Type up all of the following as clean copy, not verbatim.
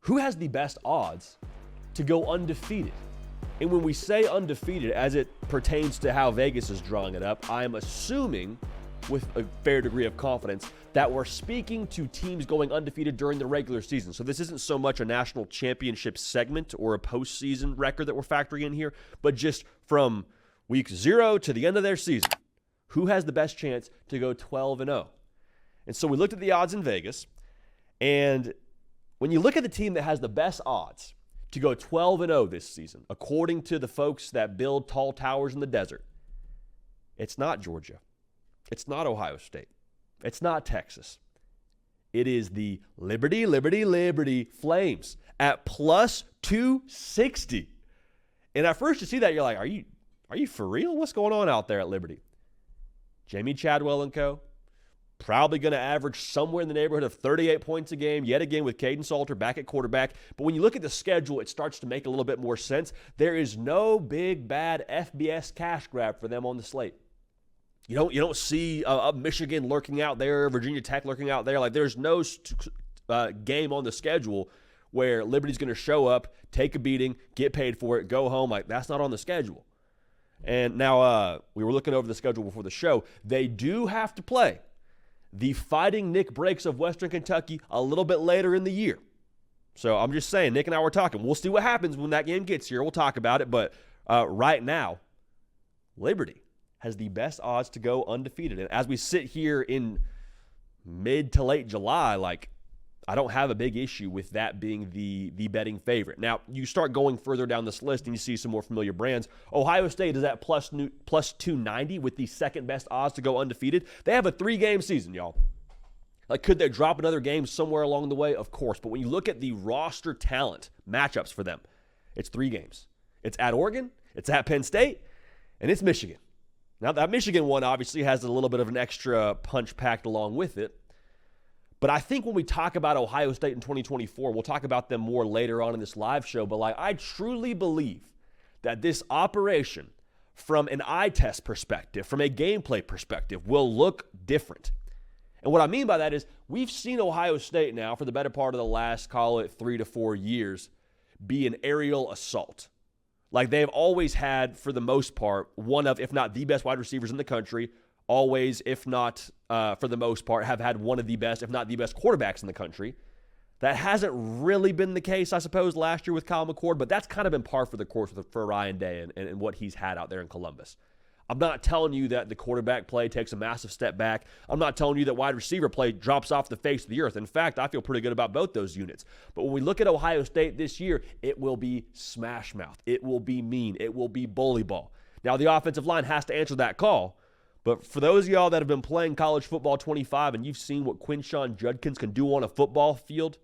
who has the best odds to go undefeated? And when we say undefeated, as it pertains to how Vegas is drawing it up, I'm assuming with a fair degree of confidence that we're speaking to teams going undefeated during the regular season. So this isn't so much a national championship segment or a postseason record that we're factoring in here, but just from week 0 to the end of their season, who has the best chance to go 12-0? And so we looked at the odds in Vegas, and when you look at the team that has the best odds to go 12-0 this season, according to the folks that build tall towers in the desert, it's not Georgia. It's not Ohio State. It's not Texas. It is the Liberty Flames at plus 260. And at first you see that, you're like, are you for real? What's going on out there at Liberty? Jamie Chadwell and co. Probably going to average somewhere in the neighborhood of 38 points a game, yet again with Caden Salter back at quarterback. But when you look at the schedule, it starts to make a little bit more sense. There is no big, bad FBS cash grab for them on the slate. You don't see Michigan lurking out there, Virginia Tech lurking out there. Like, there's no game on the schedule where Liberty's going to show up, take a beating, get paid for it, go home. Like, that's not on the schedule. And now we were looking over the schedule before the show. They do have to play the Fighting Nick Breaks of Western Kentucky a little bit later in the year. So I'm just saying, Nick and I were talking. We'll see what happens when that game gets here. We'll talk about it. But right now, Liberty has the best odds to go undefeated. And as we sit here in mid to late July, like, I don't have a big issue with that being the betting favorite. Now, you start going further down this list and you see some more familiar brands. Ohio State is at plus 290 with the second best odds to go undefeated. They have a 3-game season, y'all. Like, could they drop another game somewhere along the way? Of course. But when you look at the roster talent matchups for them, it's 3 games. It's at Oregon, it's at Penn State, and it's Michigan. Now, that Michigan one obviously has a little bit of an extra punch packed along with it. But I think when we talk about Ohio State in 2024, we'll talk about them more later on in this live show, but like, I truly believe that this operation, from an eye test perspective, from a gameplay perspective, will look different. And what I mean by that is we've seen Ohio State now for the better part of the last, call it 3 to 4 years, be an aerial assault. Like, they've always had, for the most part, one of, if not the best wide receivers in the country, always, if not for the most part, have had one of the best, if not the best quarterbacks in the country. That hasn't really been the case, I suppose, last year with Kyle McCord, but that's kind of been par for the course for Ryan Day and what he's had out there in Columbus. I'm not telling you that the quarterback play takes a massive step back. I'm not telling you that wide receiver play drops off the face of the earth. In fact, I feel pretty good about both those units. But when we look at Ohio State this year, it will be smash mouth. It will be mean. It will be bully ball. Now, the offensive line has to answer that call. But for those of y'all that have been playing college football 25 and you've seen what Quinshon Judkins can do on a football field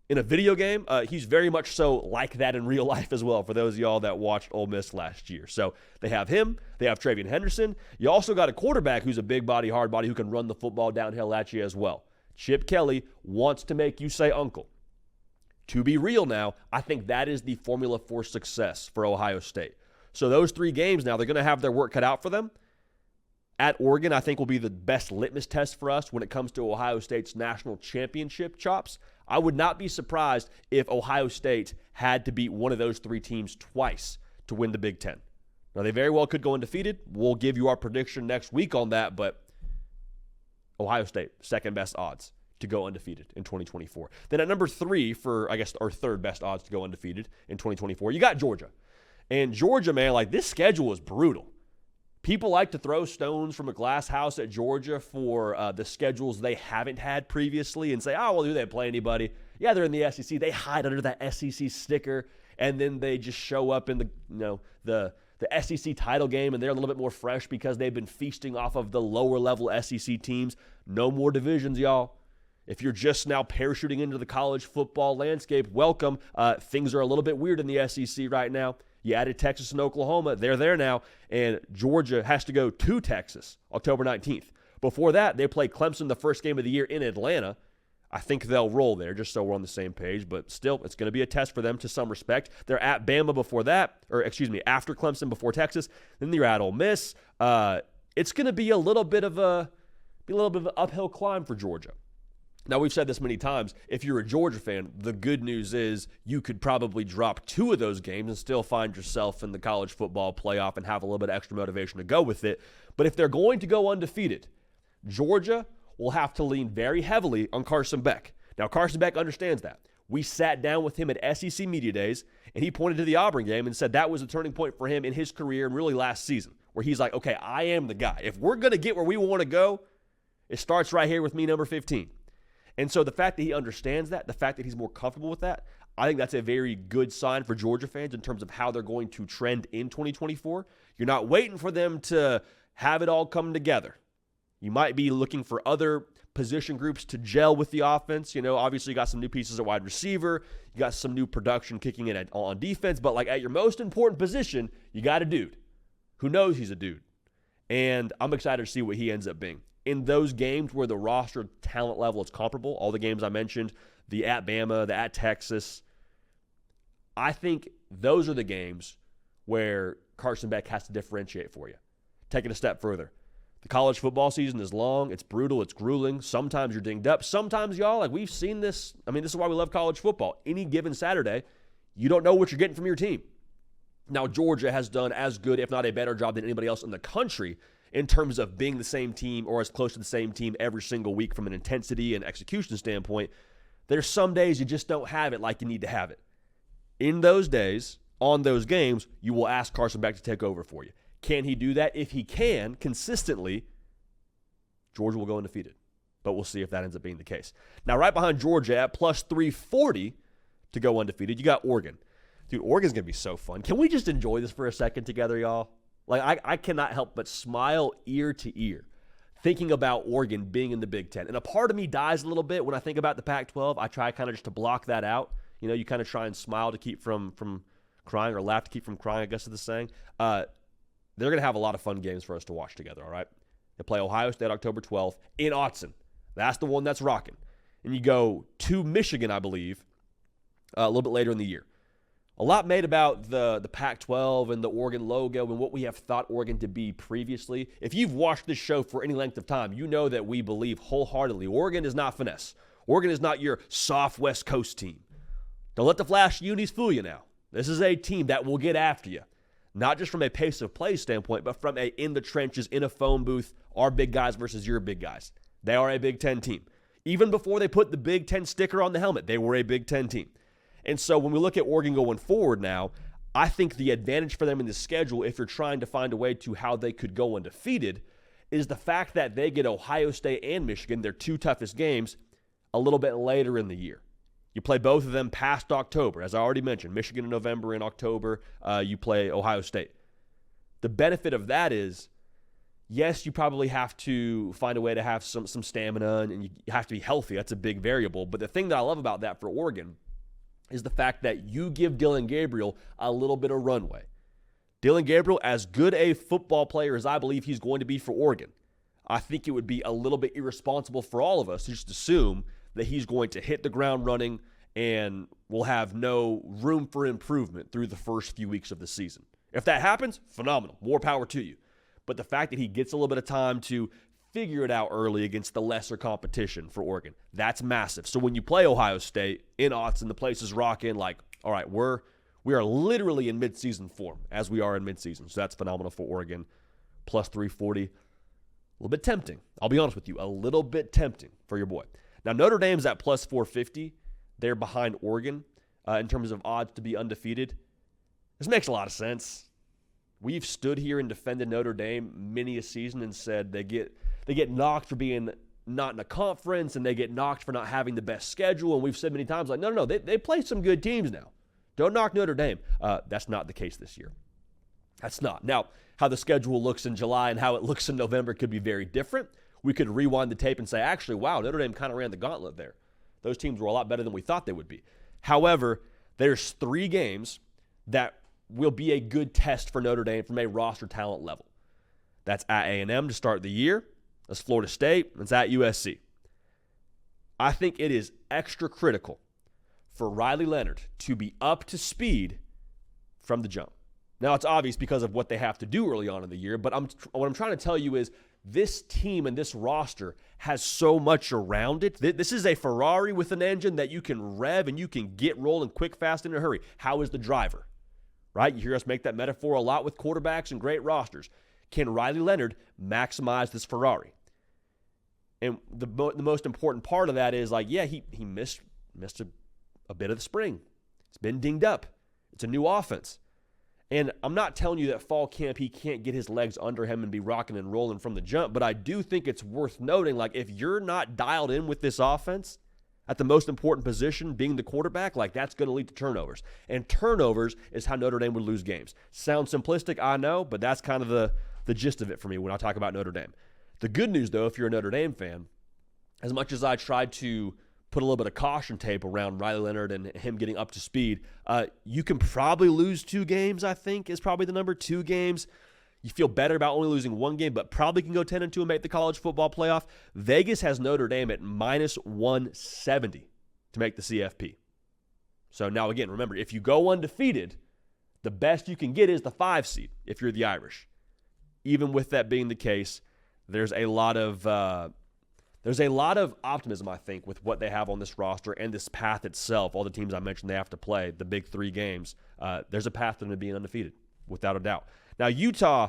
in a video game, he's very much so like that in real life as well, for those of y'all that watched Ole Miss last year. So they have him. They have Travion Henderson. You also got a quarterback who's a big body, hard body, who can run the football downhill at you as well. Chip Kelly wants to make you say uncle. To be real now, I think that is the formula for success for Ohio State. So those 3 games now, they're going to have their work cut out for them. At Oregon, I think, will be the best litmus test for us when it comes to Ohio State's national championship chops. I would not be surprised if Ohio State had to beat one of those 3 teams twice to win the Big Ten. Now, they very well could go undefeated. We'll give you our prediction next week on that, but Ohio State, second best odds to go undefeated in 2024. Then at number 3 for, I guess, our third best odds to go undefeated in 2024, you got Georgia. And Georgia, man, like, this schedule is brutal. People like to throw stones from a glass house at Georgia for the schedules they haven't had previously and say, oh, well, do they play anybody? Yeah, they're in the SEC. They hide under that SEC sticker, and then they just show up in the SEC title game, and they're a little bit more fresh because they've been feasting off of the lower-level SEC teams. No more divisions, y'all. If you're just now parachuting into the college football landscape, welcome. Things are a little bit weird in the SEC right now. You added Texas and Oklahoma. They're there now. And Georgia has to go to Texas October 19th. Before that, they play Clemson the first game of the year in Atlanta. I think they'll roll there, just so we're on the same page. But still, it's going to be a test for them to some respect. They're at Bama before that, after Clemson before Texas. Then they're at Ole Miss. It's going to be a little bit of an uphill climb for Georgia. Now, we've said this many times. If you're a Georgia fan, the good news is you could probably drop 2 of those games and still find yourself in the college football playoff and have a little bit of extra motivation to go with it. But if they're going to go undefeated, Georgia will have to lean very heavily on Carson Beck. Now, Carson Beck understands that. We sat down with him at SEC Media Days, and he pointed to the Auburn game and said that was a turning point for him in his career and really last season, where he's like, okay, I am the guy. If we're going to get where we want to go, it starts right here with me, number 15. And so the fact that he understands that, the fact that he's more comfortable with that, I think that's a very good sign for Georgia fans in terms of how they're going to trend in 2024. You're not waiting for them to have it all come together. You might be looking for other position groups to gel with the offense. You know, obviously you got some new pieces at wide receiver. You got some new production kicking in on defense. But like at your most important position, you got a dude who knows he's a dude. And I'm excited to see what he ends up being. In those games where the roster talent level is comparable, all the games I mentioned, the at Bama, the at Texas, I think those are the games where Carson Beck has to differentiate for you. Taking a step further, the college football season is long, it's brutal, it's grueling. Sometimes you're dinged up. Sometimes, y'all, like we've seen this. I mean, this is why we love college football. Any given Saturday, you don't know what you're getting from your team. Now, Georgia has done as good, if not a better job than anybody else in the country in terms of being the same team or as close to the same team every single week from an intensity and execution standpoint. There's some days you just don't have it like you need to have it. In those days, on those games, you will ask Carson Beck to take over for you. Can he do that? If he can, consistently, Georgia will go undefeated. But we'll see if that ends up being the case. Now, right behind Georgia at plus 340 to go undefeated, you got Oregon. Dude, Oregon's going to be so fun. Can we just enjoy this for a second together, y'all? Like, I cannot help but smile ear to ear thinking about Oregon being in the Big Ten. And a part of me dies a little bit when I think about the Pac-12. I try kind of just to block that out. You know, you kind of try and smile to keep from crying, or laugh to keep from crying, I guess is the saying. They're going to have a lot of fun games for us to watch together, all right? They play Ohio State October 12th in Autzen. That's the one that's rocking. And you go to Michigan, I believe, a little bit later in the year. A lot made about the Pac-12 and the Oregon logo and what we have thought Oregon to be previously. If you've watched this show for any length of time, you know that we believe wholeheartedly Oregon is not finesse. Oregon is not your soft West Coast team. Don't let the flash unis fool you now. This is a team that will get after you. Not just from a pace of play standpoint, but from a in the trenches, in a phone booth, our big guys versus your big guys. They are a Big Ten team. Even before they put the Big Ten sticker on the helmet, they were a Big Ten team. And so when we look at Oregon going forward now, I think the advantage for them in the schedule, if you're trying to find a way to how they could go undefeated, is the fact that they get Ohio State and Michigan, their 2 toughest games, a little bit later in the year. You play both of them past October. As I already mentioned, Michigan in November, in October, you play Ohio State. The benefit of that is, yes, you probably have to find a way to have some stamina, and you have to be healthy. That's a big variable. But the thing that I love about that for Oregon is the fact that you give Dillon Gabriel a little bit of runway. Dillon Gabriel, as good a football player as I believe he's going to be for Oregon, I think it would be a little bit irresponsible for all of us to just assume that he's going to hit the ground running and will have no room for improvement through the first few weeks of the season. If that happens, phenomenal. More power to you. But the fact that he gets a little bit of time to figure it out early against the lesser competition for Oregon, that's massive. So when you play Ohio State in Autzen, the place is rocking, like, all right, we are literally in midseason form as we are in midseason. So that's phenomenal for Oregon. Plus 340. A little bit tempting. I'll be honest with you. A little bit tempting for your boy. Now, Notre Dame's at plus 450. They're behind Oregon in terms of odds to be undefeated. This makes a lot of sense. We've stood here and defended Notre Dame many a season and said they get knocked for being not in a conference, and they get knocked for not having the best schedule. And we've said many times, like, no, they play some good teams now. Don't knock Notre Dame. That's not the case this year. That's not. Now, how the schedule looks in July and how it looks in November could be very different. We could rewind the tape and say, actually, wow, Notre Dame kind of ran the gauntlet there. Those teams were a lot better than we thought they would be. However, there's 3 games that will be a good test for Notre Dame from a roster talent level. That's at A&M to start the year. That's Florida State. That's at USC. I think it is extra critical for Riley Leonard to be up to speed from the jump. Now, it's obvious because of what they have to do early on in the year, but what I'm trying to tell you is this team and this roster has so much around it. This is a Ferrari with an engine that you can rev and you can get rolling quick, fast, in a hurry. How is the driver? Right? You hear us make that metaphor a lot with quarterbacks and great rosters. Can Riley Leonard maximize this Ferrari? And the most important part of that is, like, yeah, he missed a bit of the spring. It's been dinged up. It's a new offense. And I'm not telling you that fall camp he can't get his legs under him and be rocking and rolling from the jump, but I do think it's worth noting, like, if you're not dialed in with this offense at the most important position, being the quarterback, like, that's going to lead to turnovers. And turnovers is how Notre Dame would lose games. Sounds simplistic, I know, but that's kind of the gist of it for me when I talk about Notre Dame. The good news, though, if you're a Notre Dame fan, as much as I tried to put a little bit of caution tape around Riley Leonard and him getting up to speed, you can probably lose 2 games, I think, is probably the number. 2 games. You feel better about only losing 1 game, but probably can go 10-2 and make the college football playoff. Vegas has Notre Dame at -170 to make the CFP. So now, again, remember, if you go undefeated, the best you can get is the 5 seed if you're the Irish. Even with that being the case, there's a lot of optimism, I think, with what they have on this roster and this path itself. All the teams I mentioned they have to play, the big 3 games. There's a path to them being undefeated, without a doubt. Now, Utah,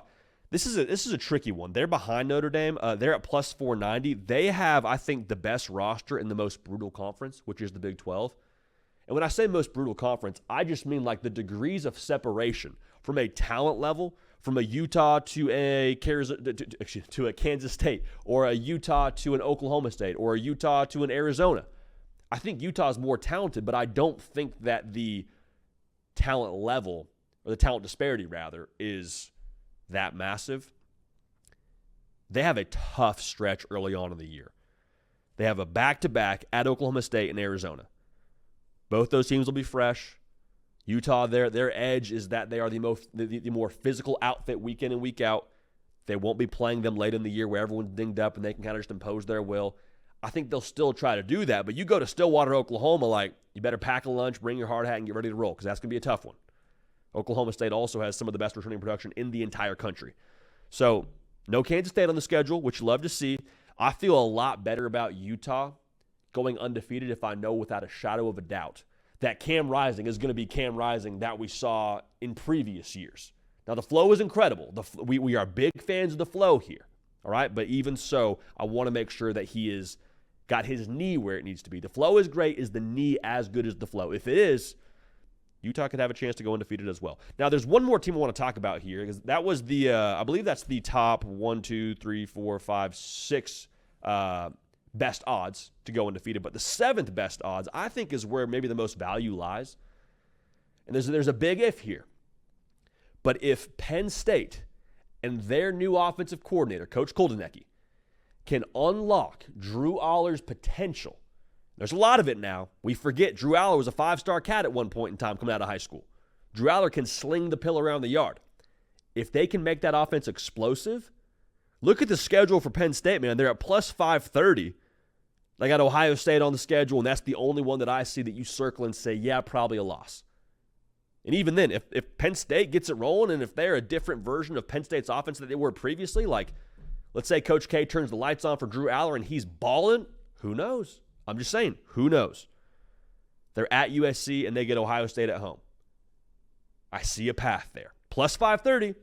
this is a tricky one. They're behind Notre Dame. They're at +490. They have, I think, the best roster in the most brutal conference, which is the Big 12. And when I say most brutal conference, I just mean like the degrees of separation from a talent level, from a Utah to a Kansas State, or a Utah to an Oklahoma State, or a Utah to an Arizona. I think Utah is more talented, but I don't think that the talent level, or the talent disparity rather, is that massive. They have a tough stretch early on in the year. They have a back-to-back at Oklahoma State and Arizona. Both those teams will be fresh. Utah, their edge is that they are the more physical outfit week in and week out. They won't be playing them late in the year where everyone's dinged up and they can kind of just impose their will. I think they'll still try to do that, but you go to Stillwater, Oklahoma, like, you better pack a lunch, bring your hard hat, and get ready to roll, because that's going to be a tough one. Oklahoma State also has some of the best returning production in the entire country. So, no Kansas State on the schedule, which you love to see. I feel a lot better about Utah going undefeated if I know without a shadow of a doubt that Cam Rising is going to be Cam Rising that we saw in previous years. Now, the flow is incredible. We are big fans of the flow here, all right? But even so, I want to make sure that he is got his knee where it needs to be. The flow is great. Is the knee as good as the flow? If it is, Utah could have a chance to go undefeated as well. Now, there's one more team I want to talk about here, because that was the, I believe that's the top 1, 2, 3, 4, 5, 6 best odds to go undefeated. But the 7th best odds, I think, is where maybe the most value lies. And there's a big if here. But if Penn State and their new offensive coordinator, Coach Koldenecki, can unlock Drew Aller's potential, there's a lot of it now. We forget Drew Aller was a 5-star cat at one point in time coming out of high school. Drew Aller can sling the pill around the yard. If they can make that offense explosive, look at the schedule for Penn State, man. They're at +530. They got Ohio State on the schedule, and that's the only one that I see that you circle and say, yeah, probably a loss. And even then, if Penn State gets it rolling, and if they're a different version of Penn State's offense that they were previously, like, let's say Coach K turns the lights on for Drew Aller and he's balling, who knows? I'm just saying, who knows? They're at USC and they get Ohio State at home. I see a path there. +530.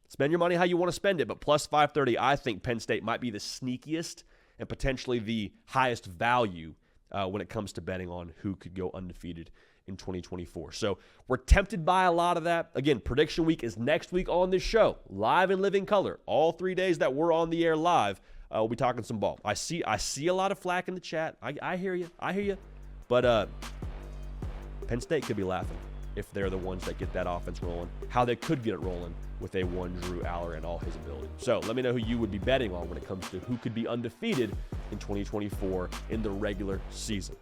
Spend your money how you want to spend it, but +530, I think Penn State might be the sneakiest and potentially the highest value when it comes to betting on who could go undefeated in 2024. So we're tempted by a lot of that. Again, prediction week is next week on this show, live in living color. All 3 days that we're on the air live, we'll be talking some ball. I see a lot of flack in the chat. I hear you. But Penn State could be laughing if they're the ones that get that offense rolling, how they could get it rolling with a one Drew Aller and all his ability. So let me know who you would be betting on when it comes to who could be undefeated in 2024 in the regular season.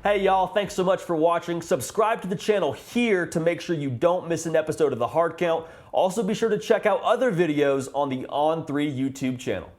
Hey y'all, thanks so much for watching. Subscribe to the channel here to make sure you don't miss an episode of The Hard Count. Also be sure to check out other videos on the On3 YouTube channel.